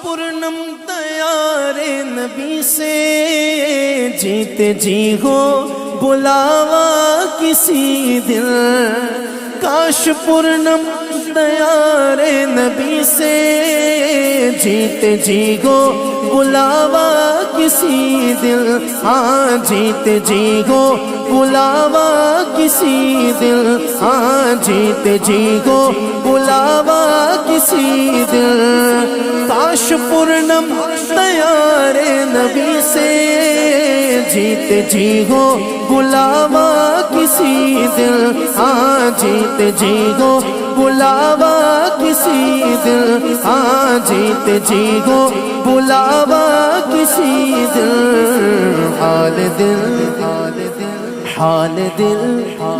پورنم دیار نبی سے جیتے جی ہو بلاوا کسی دل، کاش پورنم دیار نبی سے جیتے جی ہو بلاوا کسی دل، ہاں جیتے جی ہو بلاوا کسی دل، ہاں جیتے جی ہو بلاوا کسی دل، کاش پورنم دیار نبی سے جیتے جی ہو بلاوا کسی دل، ہاں جیتے جی ہو بلاوا کسی دل، ہاں جیتے جی ہو بلاوا کسی دل، حال دل حال دل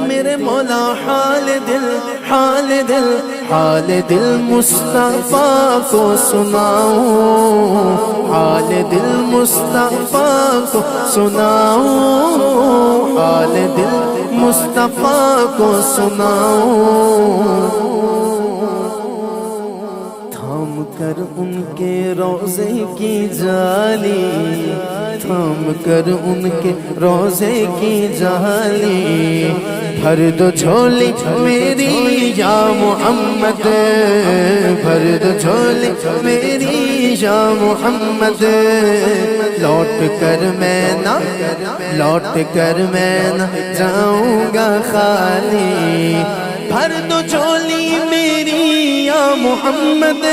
میرے مولا، حال دل حال دل حال دل مصطفیٰ کو سناؤں، حال دل مصطفیٰ کو سناؤں، حال دل مصطفیٰ کو سناؤں، تھام کر ان کے روضے کی جالی، تھام کر ان کے روضے کی جالی، بھر دو جھولی میری یا محمد، بھر دو جھولی میری یا محمد، لوٹ کر میں نہ جاؤں گا خالی، بھر دو جھولی میری یا محمد،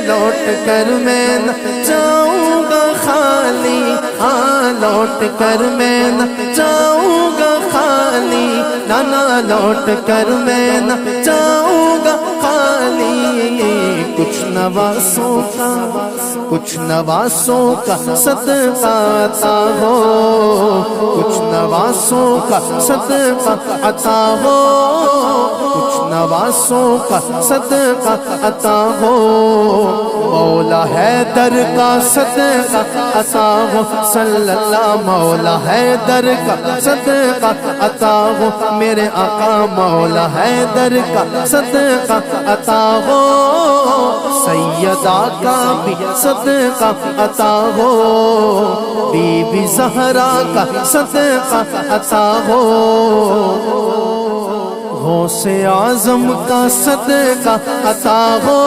لوٹ کر میں نہ جاؤں گا خالی، ہاں لوٹ کر میں نہ جاؤں گا خالی، نانا لوٹ کر میں نہ جاؤں گا خالی، کچھ نواسوں کا صدقہ عطا ہو، کچھ نواسوں کا صدقہ عطا ہو، کچھ نواسوں کا صدقہ عطا ہو، مولا حیدر کا صدقہ عطا ہو، صلی اللہ مولا حیدر کا صدقہ عطا ہو، میرے آقا مولا حیدر کا صدقہ عطا ہو، سیدہ کا بھی صدقہ عطا ہو، بی بی زہرا کا صدقہ عطا ہو، غوث اعظم کا صدقہ عطا ہو،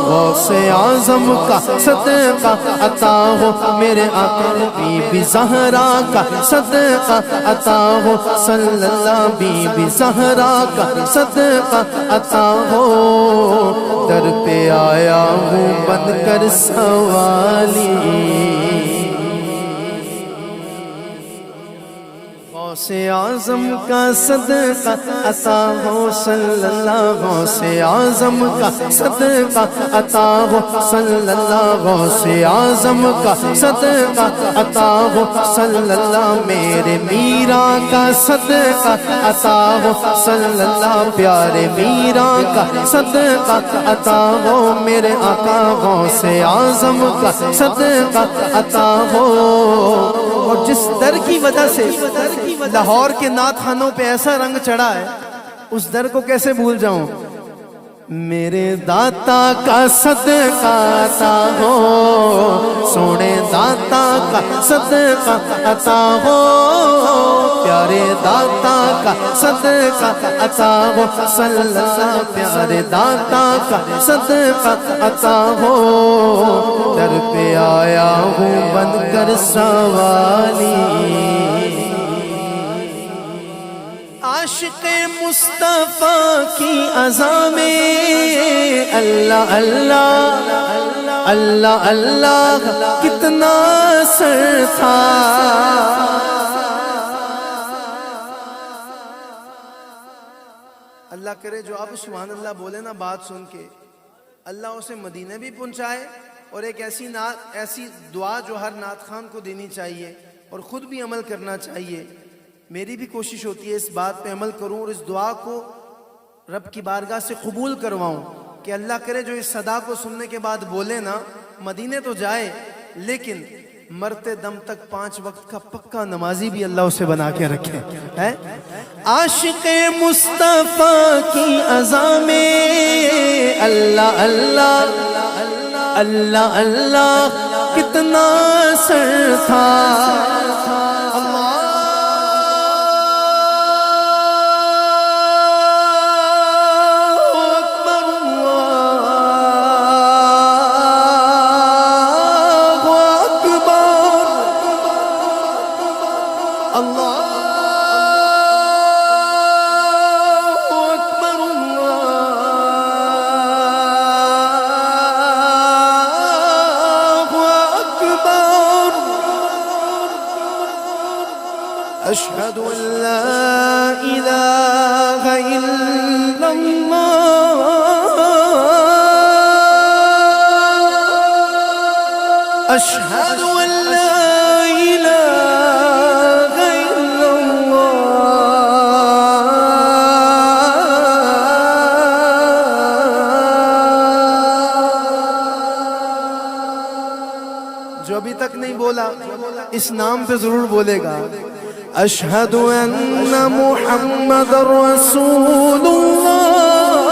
غوث اعظم کا صدقہ عطا ہو، میرے آقا بی بی زہرا کا صدقہ عطا ہو، صلی اللہ بی بی زہرا کا صدقہ عطا ہو، در پہ آیا ہوں بن کر سوالی، غوث اعظم کا صدقہ عطا ہو، صلی اللہ غوث اعظم کا صدقہ عطا ہو، صلی اللہ غوث اعظم کا صدقہ عطا ہو، صلی اللہ میرے میرا کا صدقہ عطا ہو، صلی اللہ پیارے میرا کا صدقہ عطا ہو، میرے آقا غوث اعظم کا صدقہ عطا ہو، اور جس در کی وجہ سے لاہور کے نعت خانوں پہ ایسا رنگ چڑھا ہے، اس در کو کیسے بھول جاؤں، میرے داتا کا صدقہ عطا ہو، سونے داتا کا صدقہ عطا ہو، پیارے داتا کا صدقہ عطا ہو، صلی اللہ پیارے داتا کا صدقہ عطا ہو، در پہ آیا ہوں بن کر سوالی، عاشق مصطفیٰ کی عزا میں اللہ اللہ اللہ اللہ کتنا سر تھا، اللہ کرے جو آپ سبحان اللہ بولے نا بات سن کے اللہ اسے مدینے بھی پہنچائے، اور ایک ایسی دعا جو ہر نعت خان کو دینی چاہیے اور خود بھی عمل کرنا چاہیے، میری بھی کوشش ہوتی ہے اس بات پہ عمل کروں اور اس دعا کو رب کی بارگاہ سے قبول کرواؤں کہ اللہ کرے جو اس صدا کو سننے کے بعد بولے نا مدینے تو جائے، لیکن مرتے دم تک 5 وقت کا پکا نمازی بھی اللہ اسے بنا کے رکھے ہے۔ عاشق مصطفیٰ کی عزا میں اللہ اللہ اللہ اللہ کتنا اثر تھا أشهد أن لا إله إلا الله أشهد أن لا إله إلا الله جو ابھی تک نہیں بولا اس نام پہ ضرور بولے گا أشهد أن محمد رسول الله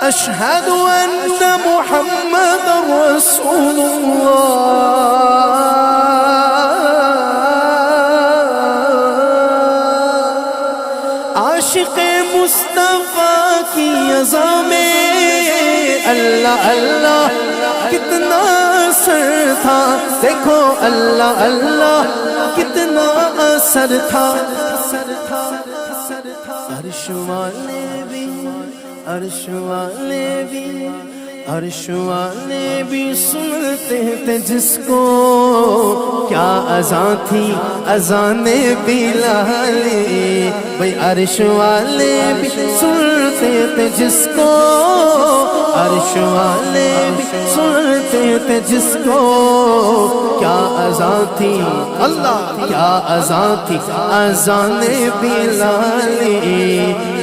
أشهد أن محمد رسول الله عاشق مصطفیٰ کی اذا میں اللہ اللہ کتنا اثر تھا دیکھو اللہ اللہ کتنا اثر تھا عرش والے بھی عرش والے بھی عرش والے بھی سنتے تھے جس کو کیا اذان تھی اذان بلال بھئی عرش والے بھی سنتے تھے جس کو عرش والے بھی سنتے تھے جس کو کیا اذان تھی اللہ کیا اذان تھی اذان بلال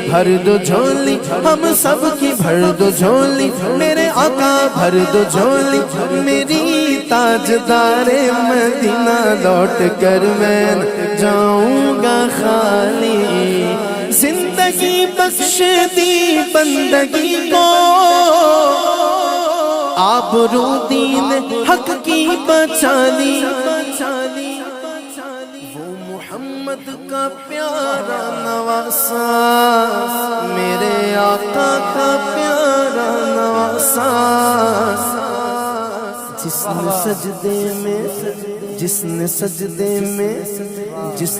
بھر دو جھولی ہم سب کی بھر دو جھولی میرے آقا بھر دو جھولی میری تاجدار مدینہ لوٹ کر میں جاؤں گا خالی زندگی بخش دی بندگی کو آبرو دین حق کی بچا لی وہ محمد کا پیارا نواسا میرے آقا کا پیارا نواسا جس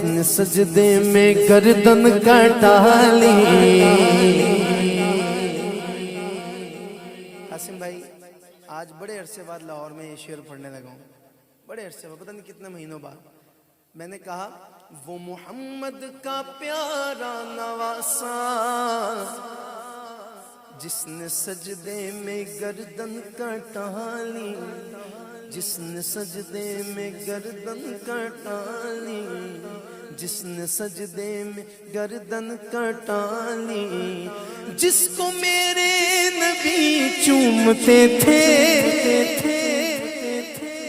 نے سجدے میں گردن کٹا لی قاسم بھائی آج بڑے عرصے بعد لاہور میں یہ شعر پڑھنے لگا ہوں بڑے عرصے بعد پتہ نہیں کتنے مہینوں بعد میں نے کہا وہ محمد کا پیارا نواسا جس نے سجدے میں گردن کٹا لی جس نے سجدے میں گردن کٹا لی جس نے سجدے میں گردن کٹا لی جس کو میرے نبی چومتے تھے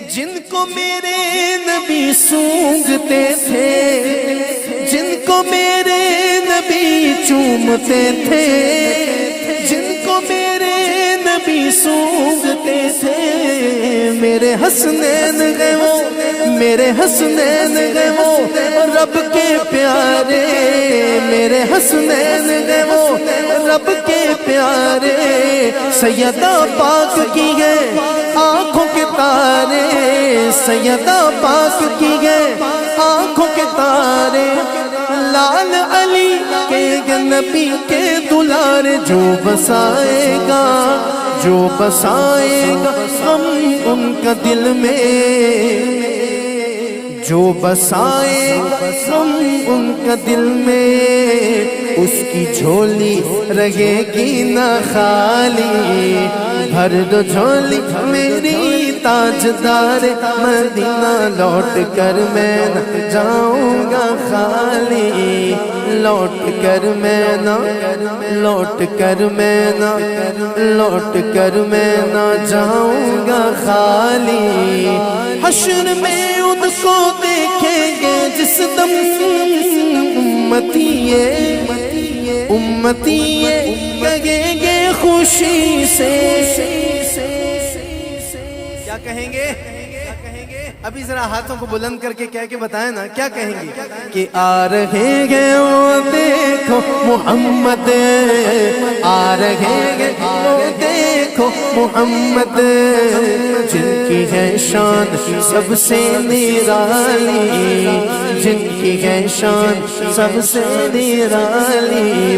جن کو میرے نبی سونگتے تھے جن کو میرے نبی چومتے تھے جن کو میرے نبی سونگتے تھے میرے حسنین گئے وہ میرے حسنین گئے وہ رب کے پیارے میرے حسنین گئے وہ رب کے پیارے سیدہ پاک کی گئے آنکھوں کے تارے سیدہ پاک کی گئے آنکھوں کے تارے لال علی کے نبی کے دلار جو بسائے گا غم ان کا دل میں جو بسائے غم ان کا دل میں اس کی جھولی رہے گی نہ خالی بھر دو جھولی میری تاجدار مدینہ لوٹ کر میں نہ جاؤں گا خالی لوٹ کر میں نہ جاؤں گا خالی حشر میں ان کو دیکھیں گے جس دم امتی امتی یہ کہیں گے خوشی سے، کیا کہیں گے؟ ابھی ذرا ہاتھوں کو بلند کر کے کہہ کے بتائیں نا، کیا کہیں گے؟ کہ آ رہے ہیں وہ دیکھو محمد، آ رہے ہیں وہ دیکھو محمد، جن کی ہے شان سب سے نرالی، جن کی ہے شان سب سے نرالی،